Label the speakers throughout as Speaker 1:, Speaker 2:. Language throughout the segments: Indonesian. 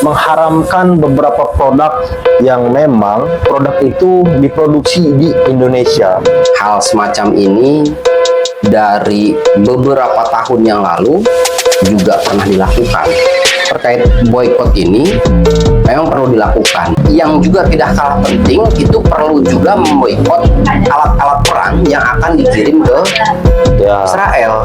Speaker 1: mengharamkan beberapa produk yang memang produk itu diproduksi di Indonesia.
Speaker 2: Hal semacam ini dari beberapa tahun yang lalu juga pernah dilakukan. Terkait boykot ini memang perlu dilakukan. Yang juga tidak kalah penting, itu perlu juga memboikot alat-alat perang yang akan dikirim ke Israel.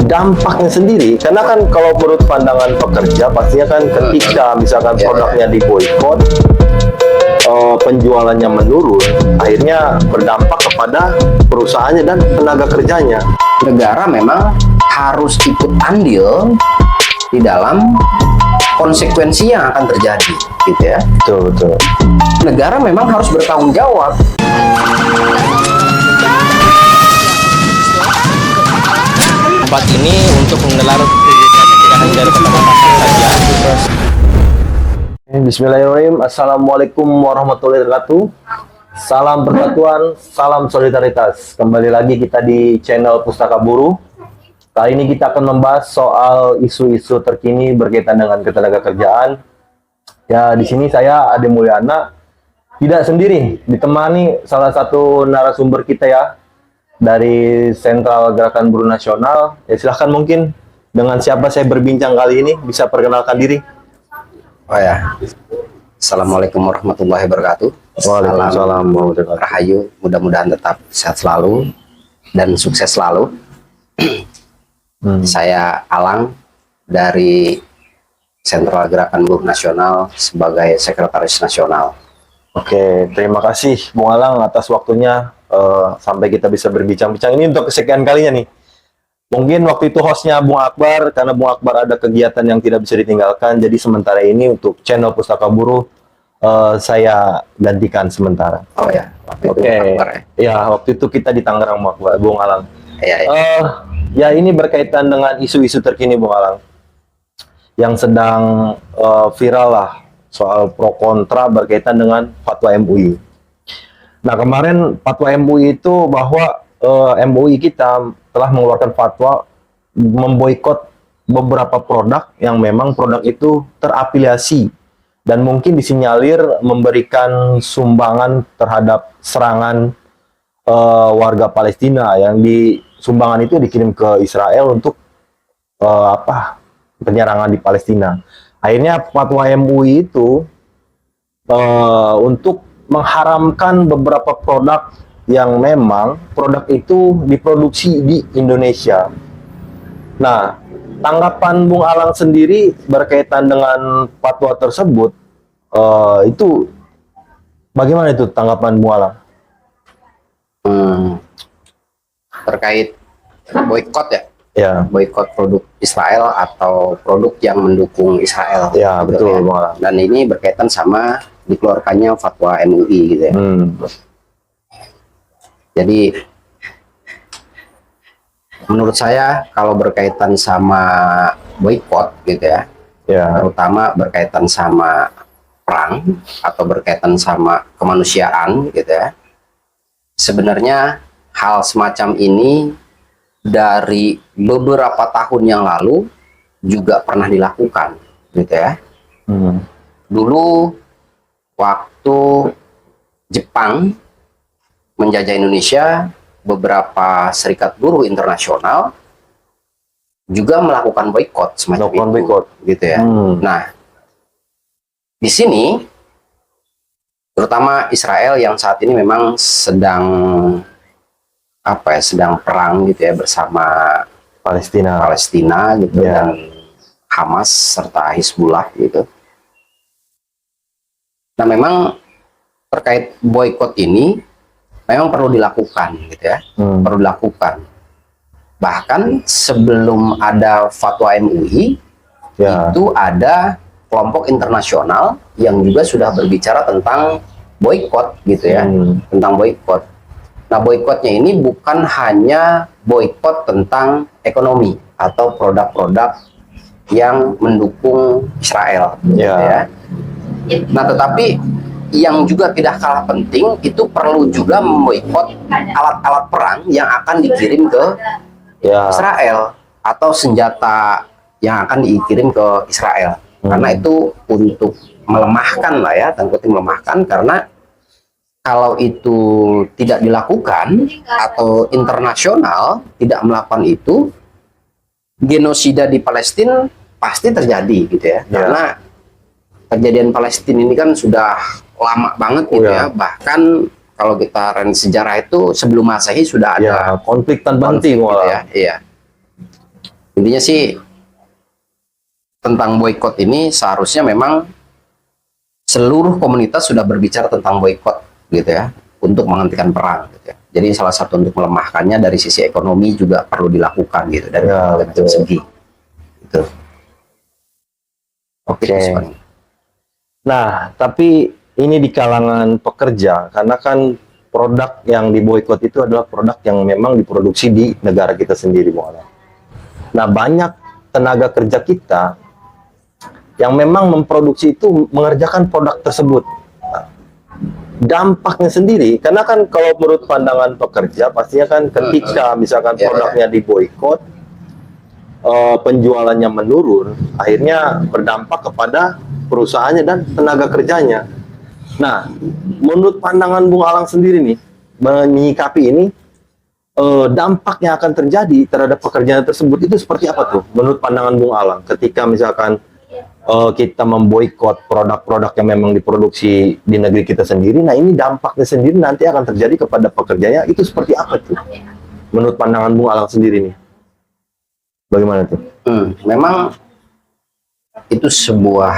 Speaker 1: Dampaknya sendiri, karena kan kalau menurut pandangan pekerja, pastinya kan ketika misalkan produknya diboykot, penjualannya menurun, akhirnya berdampak kepada perusahaannya dan tenaga kerjanya.
Speaker 2: Negara memang harus ikut andil di dalam konsekuensi yang akan terjadi, gitu ya.
Speaker 1: Betul.
Speaker 2: Negara memang harus bertanggung jawab.
Speaker 3: Tempat ini untuk menggelar kegiatan dari Kota Makassar saja.
Speaker 1: Bismillahirrahmanirrahim. Assalamualaikum warahmatullahi wabarakatuh. Salam persatuan, salam solidaritas. Kembali lagi kita di channel Pustaka Buruh. Kali ini kita akan membahas soal isu-isu terkini berkaitan dengan ketenagakerjaan. Ya, di sini saya Ade Mulyana tidak sendiri, ditemani salah satu narasumber kita ya dari Sentral Gerakan Buruh Nasional. Ya, silahkan mungkin dengan siapa saya berbincang kali ini, bisa perkenalkan diri.
Speaker 2: Oh ya, Assalamualaikum warahmatullahi wabarakatuh.
Speaker 1: Waalaikumsalam warahmatullahi wabarakatuh.
Speaker 2: Rahayu, mudah-mudahan tetap sehat selalu dan sukses selalu. Saya Alang dari Sentral Gerakan Buruh Nasional sebagai Sekretaris Nasional.
Speaker 1: Oke, terima kasih Bung Alang atas waktunya sampai kita bisa berbincang-bincang. Ini untuk kesekian kalinya nih. Mungkin waktu itu hostnya Bung Akbar, karena Bung Akbar ada kegiatan yang tidak bisa ditinggalkan. Jadi sementara ini untuk channel Pustaka Buruh saya gantikan sementara.
Speaker 2: Oh ya, waktu itu
Speaker 1: Oke.
Speaker 2: Akbar ya.
Speaker 1: Ya, waktu itu kita di Tangerang Bung Alang.
Speaker 2: Ya.
Speaker 1: Ya, ini berkaitan dengan isu-isu terkini Bung Alang yang sedang viral lah, soal pro kontra berkaitan dengan fatwa MUI. Nah, kemarin fatwa MUI itu bahwa MUI kita telah mengeluarkan fatwa memboikot beberapa produk yang memang produk itu terafiliasi dan mungkin disinyalir memberikan sumbangan terhadap serangan warga Palestina, yang di sumbangan itu dikirim ke Israel untuk penyerangan di Palestina. Akhirnya fatwa MUI itu untuk mengharamkan beberapa produk yang memang produk itu diproduksi di Indonesia. Nah, tanggapan Bung Alang sendiri berkaitan dengan fatwa tersebut, itu bagaimana itu tanggapan Bung Alang?
Speaker 2: Terkait boykot ya?
Speaker 1: Ya,
Speaker 2: Boykot produk Israel atau produk yang mendukung Israel.
Speaker 1: ya
Speaker 2: gitu
Speaker 1: betul
Speaker 2: ya.
Speaker 1: Bung Alang.
Speaker 2: Dan ini berkaitan sama dikeluarkannya fatwa MUI gitu ya. Jadi menurut saya kalau berkaitan sama boykot gitu ya, terutama berkaitan sama perang atau berkaitan sama kemanusiaan gitu ya, sebenarnya hal semacam ini dari beberapa tahun yang lalu juga pernah dilakukan gitu ya. Dulu waktu Jepang menjajah Indonesia, beberapa serikat buruh internasional juga melakukan boykot semacam itu, gitu ya. Nah, di sini terutama Israel yang saat ini memang sedang sedang perang gitu ya bersama Palestina gitu dan Hamas serta Hizbullah gitu. Nah, memang terkait boykot ini memang perlu dilakukan gitu ya, perlu dilakukan. Bahkan sebelum ada fatwa MUI, itu ada kelompok internasional yang juga sudah berbicara tentang boykot gitu ya, tentang boykot. Nah, boykotnya ini bukan hanya boykot tentang ekonomi atau produk-produk yang mendukung Israel, gitu ya. Nah, tetapi yang juga tidak kalah penting, itu perlu juga memboikot alat-alat perang yang akan dikirim ke Israel atau senjata yang akan dikirim ke Israel Karena itu untuk melemahkan lah ya, tanda kutip melemahkan, karena kalau itu tidak dilakukan atau internasional tidak melakukan itu, genosida di Palestina pasti terjadi gitu ya. Karena kejadian Palestina ini kan sudah lama banget gitu ya. Bahkan kalau kita rent sejarah itu sebelum Masehi sudah ada
Speaker 1: konflik tanpa henti
Speaker 2: gitu ya. Iya. Intinya sih tentang boykot ini seharusnya memang seluruh komunitas sudah berbicara tentang boykot gitu ya, untuk menghentikan perang gitu ya. Jadi salah satu untuk melemahkannya dari sisi ekonomi juga perlu dilakukan gitu, dari berbagai segi gitu.
Speaker 1: Oke. Nah, tapi ini di kalangan pekerja, karena kan produk yang diboykot itu adalah produk yang memang diproduksi di negara kita sendiri, Bu Alang. Nah, banyak tenaga kerja kita yang memang memproduksi itu mengerjakan produk tersebut. Nah, dampaknya sendiri, karena kan kalau menurut pandangan pekerja, pastinya kan ketika misalkan produknya diboykot, penjualannya menurun, akhirnya berdampak kepada perusahaannya dan tenaga kerjanya. Nah, menurut pandangan Bung Alang sendiri nih, menyikapi ini, dampak yang akan terjadi terhadap pekerjaan tersebut itu seperti apa tuh? Menurut pandangan Bung Alang, ketika misalkan kita memboikot produk-produk yang memang diproduksi di negeri kita sendiri, nah ini dampaknya sendiri nanti akan terjadi kepada pekerjanya, itu seperti apa tuh? Menurut pandangan Bung Alang sendiri nih, bagaimana tuh?
Speaker 2: Memang itu sebuah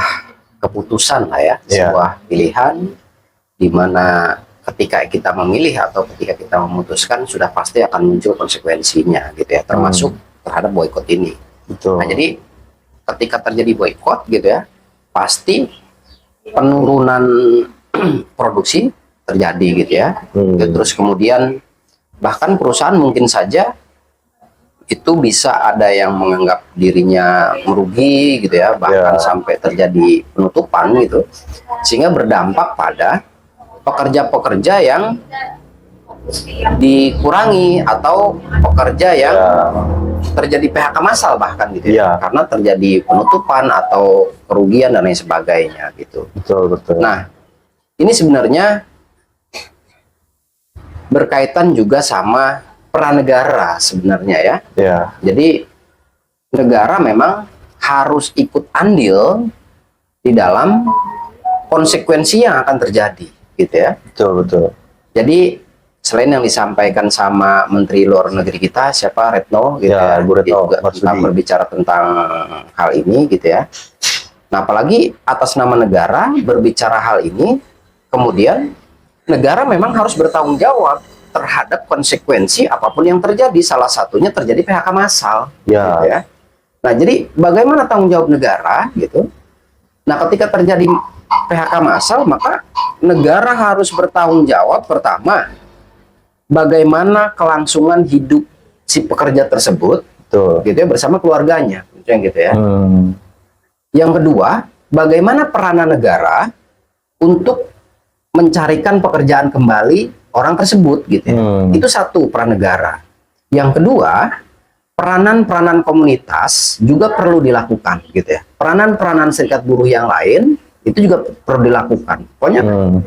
Speaker 2: keputusan lah ya, sebuah pilihan di mana ketika kita memilih atau ketika kita memutuskan sudah pasti akan muncul konsekuensinya gitu ya, termasuk terhadap boykot ini.
Speaker 1: Betul.
Speaker 2: Nah, jadi ketika terjadi boykot gitu ya, pasti penurunan produksi terjadi gitu ya. Terus kemudian bahkan perusahaan mungkin saja itu bisa ada yang menganggap dirinya merugi gitu ya, bahkan sampai terjadi penutupan gitu, sehingga berdampak pada pekerja-pekerja yang dikurangi atau pekerja yang terjadi PHK massal bahkan gitu ya, karena terjadi penutupan atau kerugian dan lain sebagainya gitu.
Speaker 1: Betul.
Speaker 2: Nah, ini sebenarnya berkaitan juga sama peran negara sebenarnya ya. Jadi negara memang harus ikut andil di dalam konsekuensi yang akan terjadi gitu ya.
Speaker 1: Betul.
Speaker 2: Jadi selain yang disampaikan sama Menteri Luar Negeri kita, siapa, Retno gitu ya,
Speaker 1: Bu Retno
Speaker 2: juga tentang berbicara tentang hal ini gitu ya. Nah, apalagi atas nama negara berbicara hal ini, kemudian negara memang harus bertanggung jawab terhadap konsekuensi apapun yang terjadi. Salah satunya terjadi PHK massal gitu ya. Nah, jadi bagaimana tanggung jawab negara gitu. Nah, ketika terjadi PHK massal, maka negara harus bertanggung jawab pertama bagaimana kelangsungan hidup si pekerja tersebut gitu ya, bersama keluarganya gitu ya. Yang kedua, bagaimana peranan negara untuk mencarikan pekerjaan kembali orang tersebut gitu ya. Itu satu, peran negara. Yang kedua, peranan-peranan komunitas juga perlu dilakukan gitu ya. Peranan-peranan serikat buruh yang lain itu juga perlu dilakukan. Pokoknya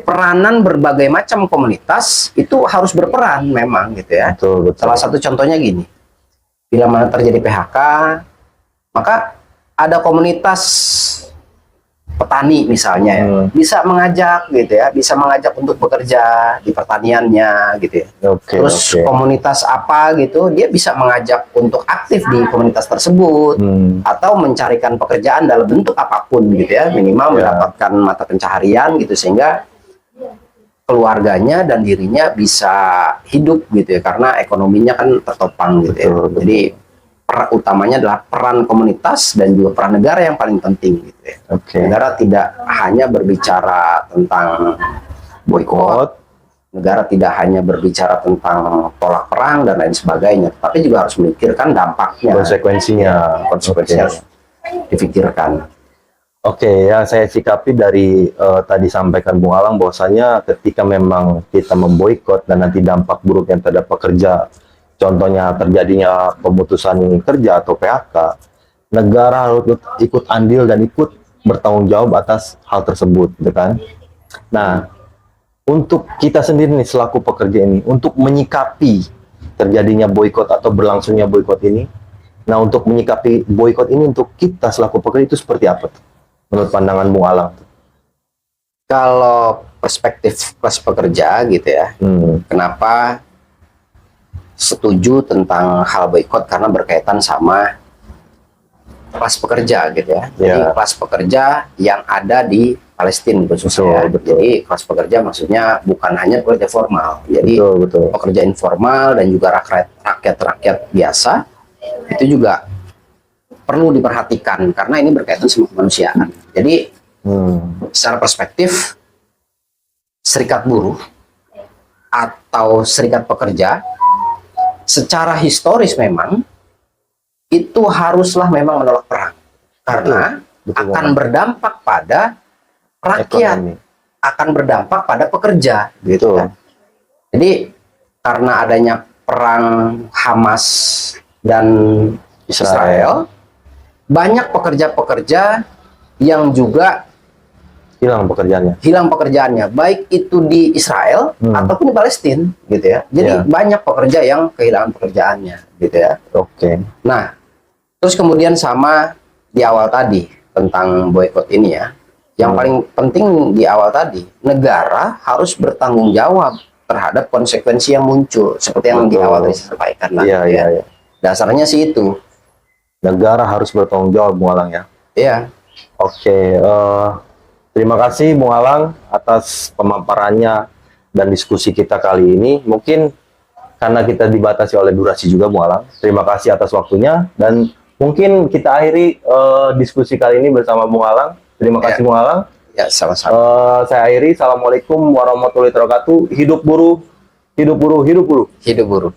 Speaker 2: peranan berbagai macam komunitas itu harus berperan memang gitu ya.
Speaker 1: Betul.
Speaker 2: Salah satu contohnya gini, bila mana terjadi PHK, maka ada komunitas petani misalnya ya, bisa mengajak gitu ya, bisa mengajak untuk bekerja di pertaniannya gitu ya. Terus komunitas apa gitu, dia bisa mengajak untuk aktif di komunitas tersebut, atau mencarikan pekerjaan dalam bentuk apapun gitu ya, minimal mendapatkan mata pencaharian gitu, sehingga keluarganya dan dirinya bisa hidup gitu ya, karena ekonominya kan tertopang gitu ya. Jadi utamanya adalah peran komunitas dan juga peran negara yang paling penting gitu ya. Negara tidak hanya berbicara tentang boykot, negara tidak hanya berbicara tentang tolak perang dan lain sebagainya, tapi juga harus memikirkan dampaknya, konsekuensinya harus difikirkan.
Speaker 1: Yang saya sikapi dari tadi sampaikan Bung Alang, bahwasanya ketika memang kita memboikot dan nanti dampak buruk yang terhadap pekerja, contohnya terjadinya pemutusan kerja atau PHK, negara harus ikut andil dan ikut bertanggung jawab atas hal tersebut, gitu kan? Nah, untuk kita sendiri nih selaku pekerja ini, untuk menyikapi terjadinya boykot atau berlangsungnya boykot ini, nah untuk menyikapi boykot ini untuk kita selaku pekerja itu seperti apa tuh? Menurut pandangan Bung Alang?
Speaker 2: Kalau perspektif kelas pekerja gitu ya, kenapa setuju tentang hal boykot? Karena berkaitan sama kelas pekerja gitu ya. Jadi kelas pekerja yang ada di Palestina khususnya.
Speaker 1: Betul.
Speaker 2: Jadi kelas pekerja maksudnya bukan hanya pekerja formal. Jadi
Speaker 1: Betul.
Speaker 2: pekerja informal dan juga rakyat biasa itu juga perlu diperhatikan karena ini berkaitan sama kemanusiaan. Jadi secara perspektif serikat buruh atau serikat pekerja secara historis memang itu haruslah memang menolak perang karena akan berdampak pada rakyat, akan berdampak pada pekerja gitu kan. Jadi karena adanya perang Hamas dan Israel, banyak pekerja-pekerja yang juga hilang pekerjaannya, baik itu di Israel ataupun di Palestina gitu ya. Jadi banyak pekerja yang kehilangan pekerjaannya gitu ya. Nah, terus kemudian sama di awal tadi tentang boykot ini ya. Yang paling penting di awal tadi, negara harus bertanggung jawab terhadap konsekuensi yang muncul seperti yang di awal tadi saya sampaikan lah. Dasarnya sih itu.
Speaker 1: Negara harus bertanggung jawab, Bung Alang ya.
Speaker 2: Iya.
Speaker 1: Terima kasih Bung Alang atas pemaparannya dan diskusi kita kali ini. Mungkin karena kita dibatasi oleh durasi juga Bung Alang. Terima kasih atas waktunya dan mungkin kita akhiri diskusi kali ini bersama Bung Alang. Terima kasih Bung Alang.
Speaker 2: Ya, sama-sama.
Speaker 1: Saya akhiri. Assalamualaikum warahmatullahi wabarakatuh. Hidup buruh, hidup buruh, hidup buruh.
Speaker 2: Hidup buruh.